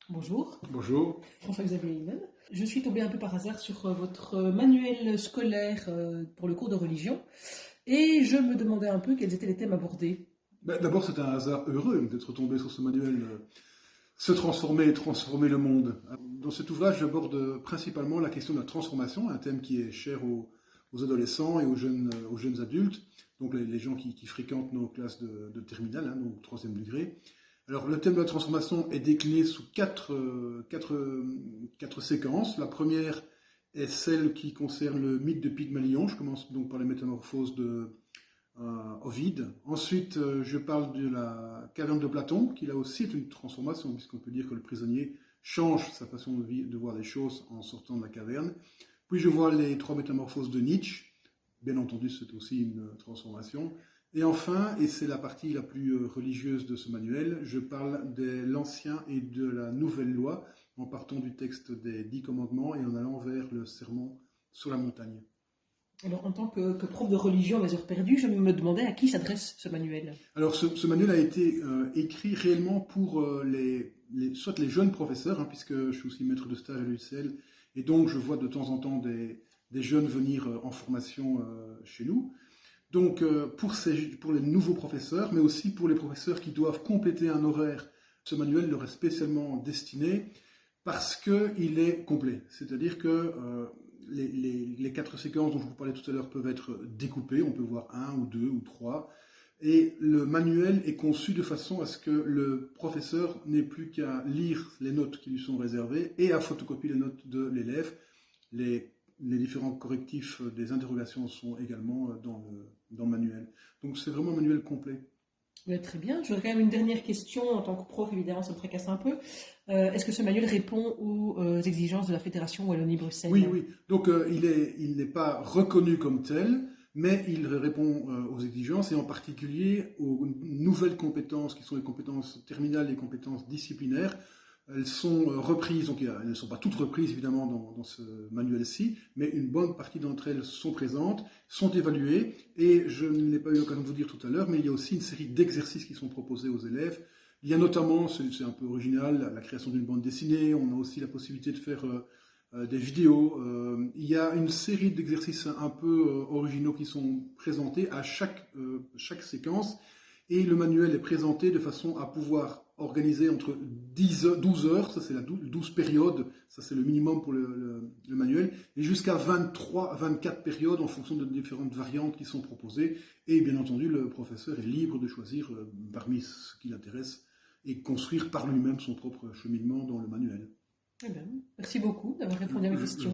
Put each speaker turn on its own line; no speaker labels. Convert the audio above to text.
Bonjour,
Bonjour.
François-Xavier Heynen. Je suis tombée un peu par hasard sur votre manuel scolaire pour le cours de religion et je me demandais un peu quels étaient les thèmes abordés.
D'abord, c'est un hasard heureux d'être tombé sur ce manuel Se transformer et transformer le monde. Dans cet ouvrage, j'aborde principalement la question de la transformation, un thème qui est cher aux adolescents et aux jeunes adultes, donc les gens qui fréquentent nos classes de terminale, hein, donc troisième degré. Alors, le thème de la transformation est décliné sous quatre séquences. La première est celle qui concerne le mythe de Pygmalion. Je commence donc par les métamorphoses de Ovide. Ensuite, je parle de la caverne de Platon, qui là aussi est une transformation, puisqu'on peut dire que le prisonnier change sa façon de voir les choses en sortant de la caverne. Puis je vois les trois métamorphoses de Nietzsche. Bien entendu, c'est aussi une transformation. Et enfin, et c'est la partie la plus religieuse de ce manuel, je parle de l'Ancien et de la Nouvelle Loi, en partant du texte des 10 commandements et en allant vers le sermon sur la montagne.
Alors, en tant que prof de religion à mes heures perdues, je me demandais à qui s'adresse ce manuel.
Alors, ce manuel a été écrit réellement pour soit les jeunes professeurs, hein, puisque je suis aussi maître de stage à l'UCL, et donc je vois de temps en temps des jeunes venir en formation chez nous. Donc, pour les nouveaux professeurs, mais aussi pour les professeurs qui doivent compléter un horaire, ce manuel leur est spécialement destiné parce qu'il est complet. C'est-à-dire que les quatre séquences dont je vous parlais tout à l'heure peuvent être découpées, on peut voir un ou deux ou trois, et le manuel est conçu de façon à ce que le professeur n'ait plus qu'à lire les notes qui lui sont réservées et à photocopier les notes de l'élève. Les différents correctifs des interrogations sont également dans le manuel. Donc c'est vraiment un manuel complet.
Très bien. J'aurais quand même une dernière question en tant que prof, évidemment, ça me tracasse un peu. Est-ce que ce manuel répond aux exigences de la Fédération
Oui,
Wallonie-Bruxelles?
oui. Donc il n'est pas reconnu comme tel, mais il répond aux exigences et en particulier aux nouvelles compétences qui sont les compétences terminales, les compétences disciplinaires. Elles sont reprises, donc elles ne sont pas toutes reprises évidemment dans ce manuel-ci, mais une bonne partie d'entre elles sont présentes, sont évaluées, et je ne l'ai pas eu l'occasion de vous dire tout à l'heure, mais il y a aussi une série d'exercices qui sont proposés aux élèves. Il y a notamment, c'est un peu original, la création d'une bande dessinée, on a aussi la possibilité de faire des vidéos. Il y a une série d'exercices un peu originaux qui sont présentés à chaque séquence, et le manuel est présenté de façon à pouvoir organiser entre 12 heures, ça c'est la 12 périodes, ça c'est le minimum pour le manuel, et jusqu'à 23, 24 périodes en fonction de différentes variantes qui sont proposées. Et bien entendu, le professeur est libre de choisir parmi ce qui l'intéresse et construire par lui-même son propre cheminement dans le manuel.
Eh bien, merci beaucoup d'avoir répondu à mes
Je
questions.